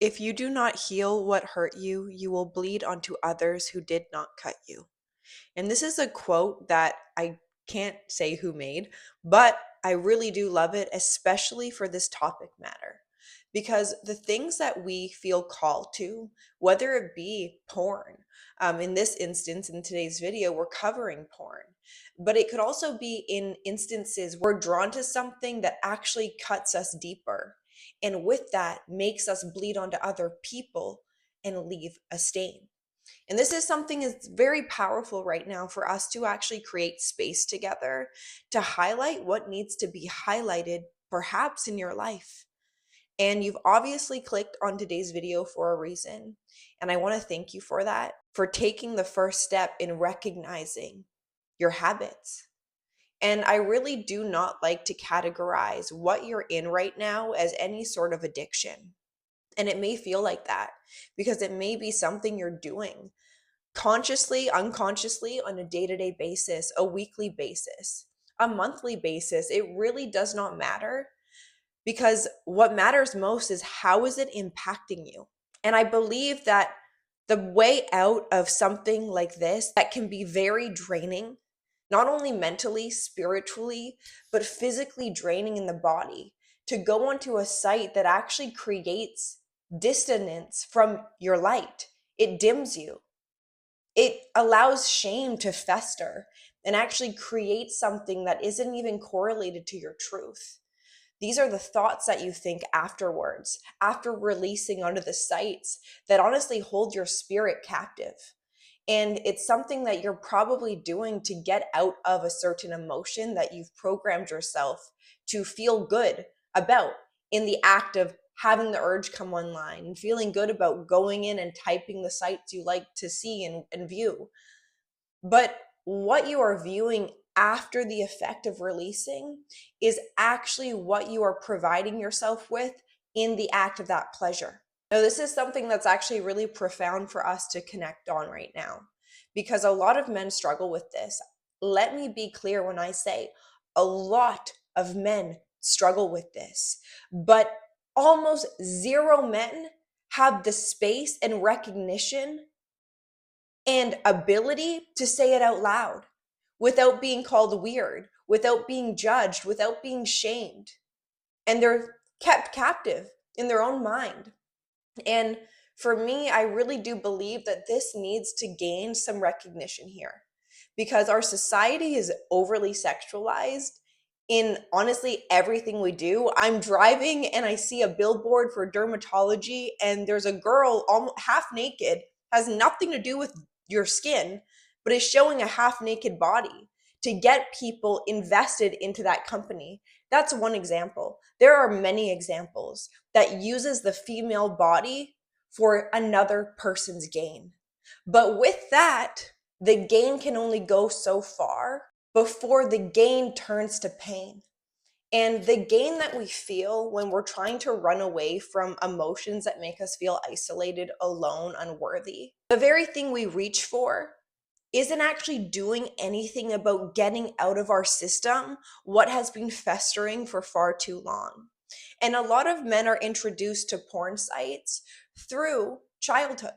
If you do not heal what hurt you, you will bleed onto others who did not cut you. And this is a quote that I can't say who made, but I really do love it, especially for this topic matter. Because the things that we feel called to, whether it be porn, in this instance, in today's video, we're covering porn, but it could also be in instances we're drawn to something that actually cuts us deeper. And with that, makes us bleed onto other people and leave a stain. And this is something that's very powerful right now for us to actually create space together to highlight what needs to be highlighted perhaps in your life. And you've obviously clicked on today's video for a reason. And I want to thank you for that, for taking the first step in recognizing your habits. And I really do not like to categorize what you're in right now as any sort of addiction. And it may feel like that because it may be something you're doing consciously, unconsciously, on a day-to-day basis, a weekly basis, a monthly basis. It really does not matter, because what matters most is how is it impacting you. And I believe that the way out of something like this that can be very draining, not only mentally, spiritually, but physically draining in the body, to go onto a site that actually creates dissonance from your light. It dims you. It allows shame to fester and actually create something that isn't even correlated to your truth. These are the thoughts that you think afterwards, after releasing onto the sites, that honestly hold your spirit captive. And it's something that you're probably doing to get out of a certain emotion that you've programmed yourself to feel good about in the act of having the urge come online and feeling good about going in and typing the sites you like to see and view. But what you are viewing after the effect of releasing is actually what you are providing yourself with in the act of that pleasure. Now, this is something that's actually really profound for us to connect on right now, because a lot of men struggle with this. Let me be clear when I say a lot of men struggle with this, but almost zero men have the space and recognition and ability to say it out loud without being called weird, without being judged, without being shamed. And they're kept captive in their own mind. And for me, I really do believe that this needs to gain some recognition here, because our society is overly sexualized in honestly everything we do. I'm driving and I see a billboard for dermatology, and there's a girl almost half naked, has nothing to do with your skin, but is showing a half naked body to get people invested into that company. That's one example. There are many examples that uses the female body for another person's gain. But with that, the gain can only go so far before the gain turns to pain. And the gain that we feel when we're trying to run away from emotions that make us feel isolated, alone, unworthy, the very thing we reach for isn't actually doing anything about getting out of our system what has been festering for far too long. And a lot of men are introduced to porn sites through childhood,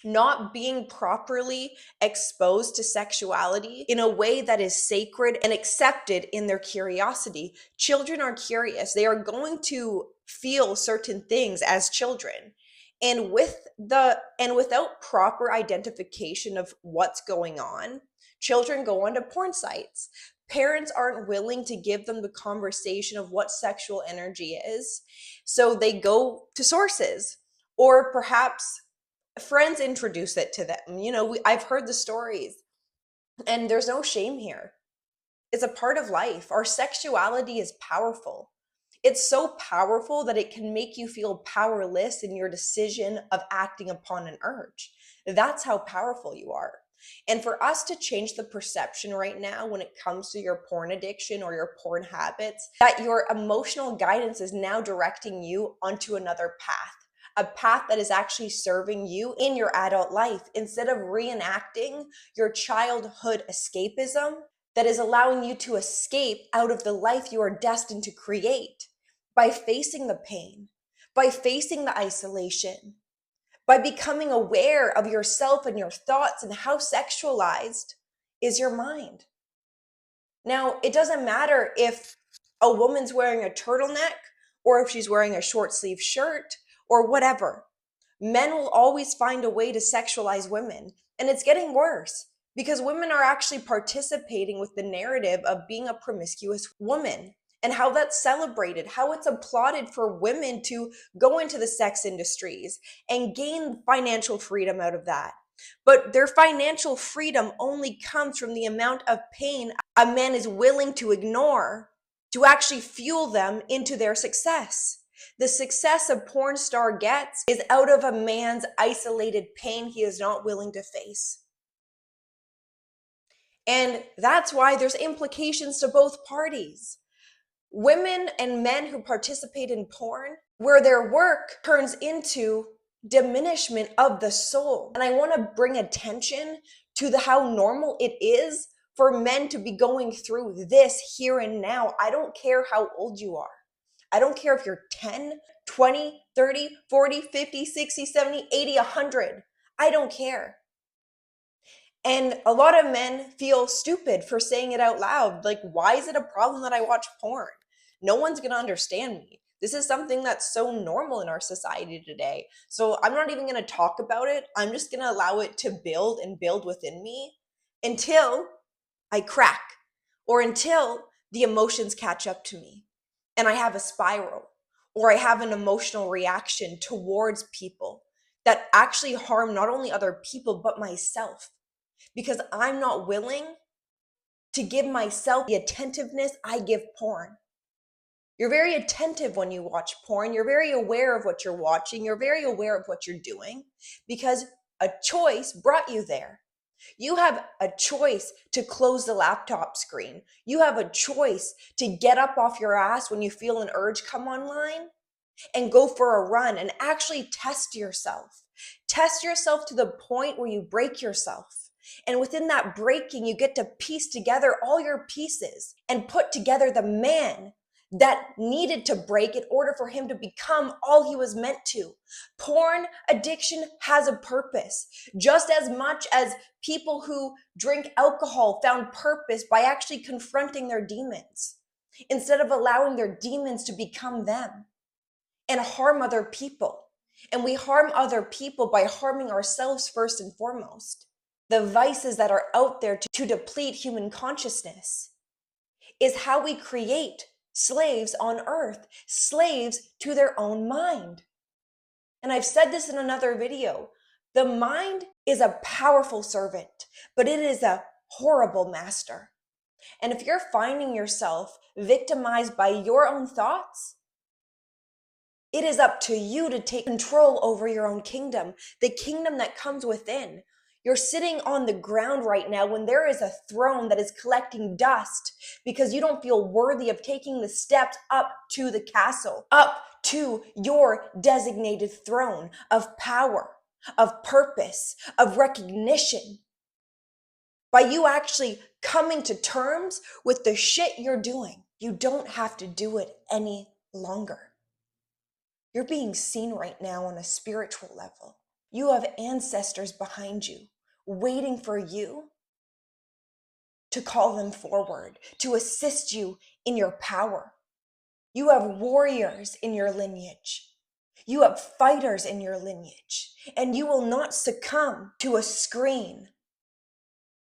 not being properly exposed to sexuality in a way that is sacred and accepted in their curiosity. Children are curious. They are going to feel certain things as children. And without proper identification of what's going on, children go onto porn sites. Parents aren't willing to give them the conversation of what sexual energy is, so they go to sources, or perhaps friends introduce it to them. I've heard the stories, and there's no shame here. It's a part of life. Our sexuality is powerful. It's so powerful that it can make you feel powerless in your decision of acting upon an urge. That's how powerful you are. And for us to change the perception right now when it comes to your porn addiction or your porn habits, that your emotional guidance is now directing you onto another path, a path that is actually serving you in your adult life, instead of reenacting your childhood escapism that is allowing you to escape out of the life you are destined to create by facing the pain, by facing the isolation, by becoming aware of yourself and your thoughts and how sexualized is your mind. Now, it doesn't matter if a woman's wearing a turtleneck or if she's wearing a short sleeve shirt or whatever. Men will always find a way to sexualize women. And it's getting worse because women are actually participating with the narrative of being a promiscuous woman and how that's celebrated, how it's applauded for women to go into the sex industries and gain financial freedom out of that. But their financial freedom only comes from the amount of pain a man is willing to ignore to actually fuel them into their success. The success a porn star gets is out of a man's isolated pain he is not willing to face. And that's why there's implications to both parties. Women and men who participate in porn, where their work turns into diminishment of the soul. And I want to bring attention to how normal it is for men to be going through this here and now. I don't care how old you are. I don't care if you're 10, 20, 30, 40, 50, 60, 70, 80, 100. I don't care. And a lot of men feel stupid for saying it out loud. Like, why is it a problem that I watch porn? No one's going to understand me. This is something that's so normal in our society today. So I'm not even going to talk about it. I'm just going to allow it to build and build within me until I crack or until the emotions catch up to me and I have a spiral or I have an emotional reaction towards people that actually harm not only other people, but myself. Because I'm not willing to give myself the attentiveness I give porn. You're very attentive when you watch porn. You're very aware of what you're watching. You're very aware of what you're doing because a choice brought you there. You have a choice to close the laptop screen. You have a choice to get up off your ass when you feel an urge come online and go for a run and actually test yourself. Test yourself to the point where you break yourself. And within that breaking, you get to piece together all your pieces and put together the man that needed to break in order for him to become all he was meant to. Porn addiction has a purpose, just as much as people who drink alcohol found purpose by actually confronting their demons instead of allowing their demons to become them and harm other people. And we harm other people by harming ourselves first and foremost. The vices that are out there to deplete human consciousness is how we create slaves on earth, slaves to their own mind. And I've said this in another video. The mind is a powerful servant, but it is a horrible master. And if you're finding yourself victimized by your own thoughts, it is up to you to take control over your own kingdom, the kingdom that comes within. You're sitting on the ground right now when there is a throne that is collecting dust because you don't feel worthy of taking the steps up to the castle, up to your designated throne of power, of purpose, of recognition. By you actually coming to terms with the shit you're doing, you don't have to do it any longer. You're being seen right now on a spiritual level. You have ancestors behind you, waiting for you to call them forward, to assist you in your power. You have warriors in your lineage. You have fighters in your lineage, and you will not succumb to a screen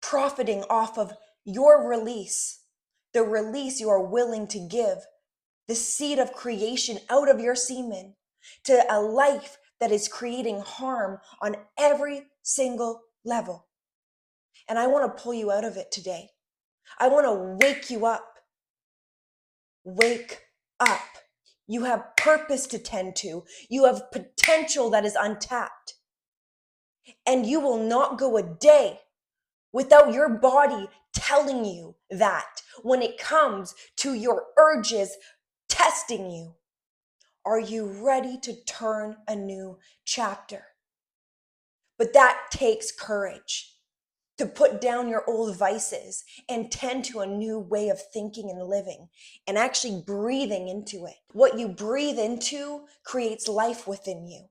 profiting off of your release, the release you are willing to give, the seed of creation out of your semen to a life that is creating harm on every single level. And I want to pull you out of it today. I want to wake you up. Wake up. You have purpose to tend to. You have potential that is untapped. And you will not go a day without your body telling you that when it comes to your urges testing you. Are you ready to turn a new chapter? But that takes courage. to put down your old vices and tend to a new way of thinking and living and actually breathing into it. What you breathe into creates life within you.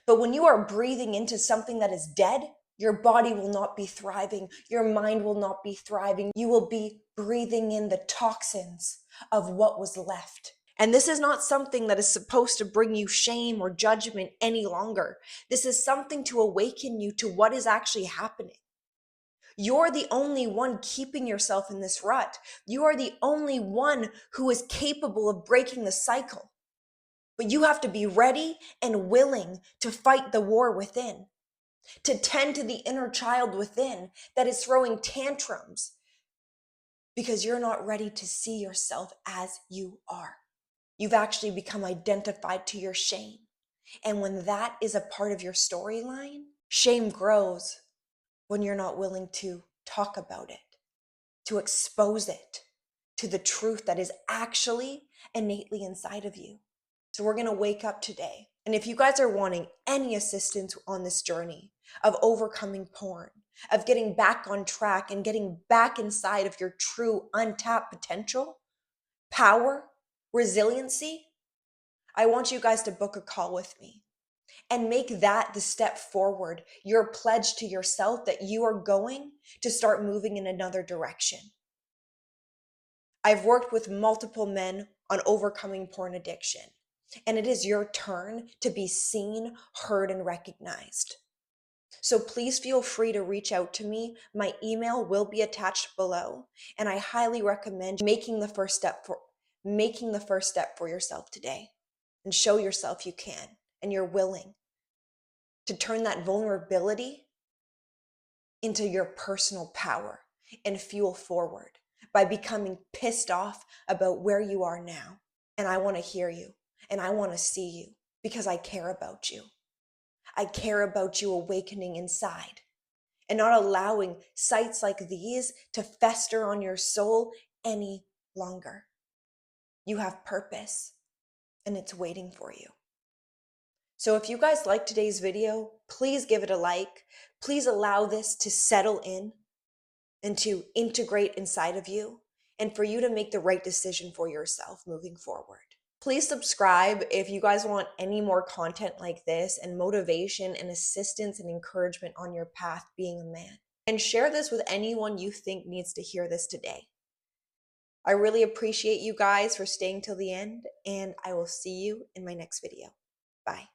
But when you are breathing into something that is dead, your body will not be thriving. Your mind will not be thriving. You will be breathing in the toxins of what was left. And this is not something that is supposed to bring you shame or judgment any longer. This is something to awaken you to what is actually happening. You're the only one keeping yourself in this rut. You are the only one who is capable of breaking the cycle. But you have to be ready and willing to fight the war within, to tend to the inner child within that is throwing tantrums because you're not ready to see yourself as you are. You've actually become identified to your shame. And when that is a part of your storyline, shame grows when you're not willing to talk about it, to expose it to the truth that is actually innately inside of you. So we're going to wake up today. And if you guys are wanting any assistance on this journey of overcoming porn, of getting back on track and getting back inside of your true untapped potential, power, resiliency, I want you guys to book a call with me and make that the step forward, your pledge to yourself that you are going to start moving in another direction. I've worked with multiple men on overcoming porn addiction, and it is your turn to be seen, heard, and recognized. So please feel free to reach out to me. My email will be attached below, and I highly recommend making the first step for yourself today, and show yourself you can and you're willing to turn that vulnerability into your personal power and fuel forward by becoming pissed off about where you are now. And I want to hear you and I want to see you because I care about you. I care about you awakening inside and not allowing sights like these to fester on your soul any longer. You have purpose and it's waiting for you. So if you guys like today's video, please give it a like. Please allow this to settle in and to integrate inside of you and for you to make the right decision for yourself moving forward. Please subscribe if you guys want any more content like this and motivation and assistance and encouragement on your path being a man. And share this with anyone you think needs to hear this today. I really appreciate you guys for staying till the end, and I will see you in my next video. Bye.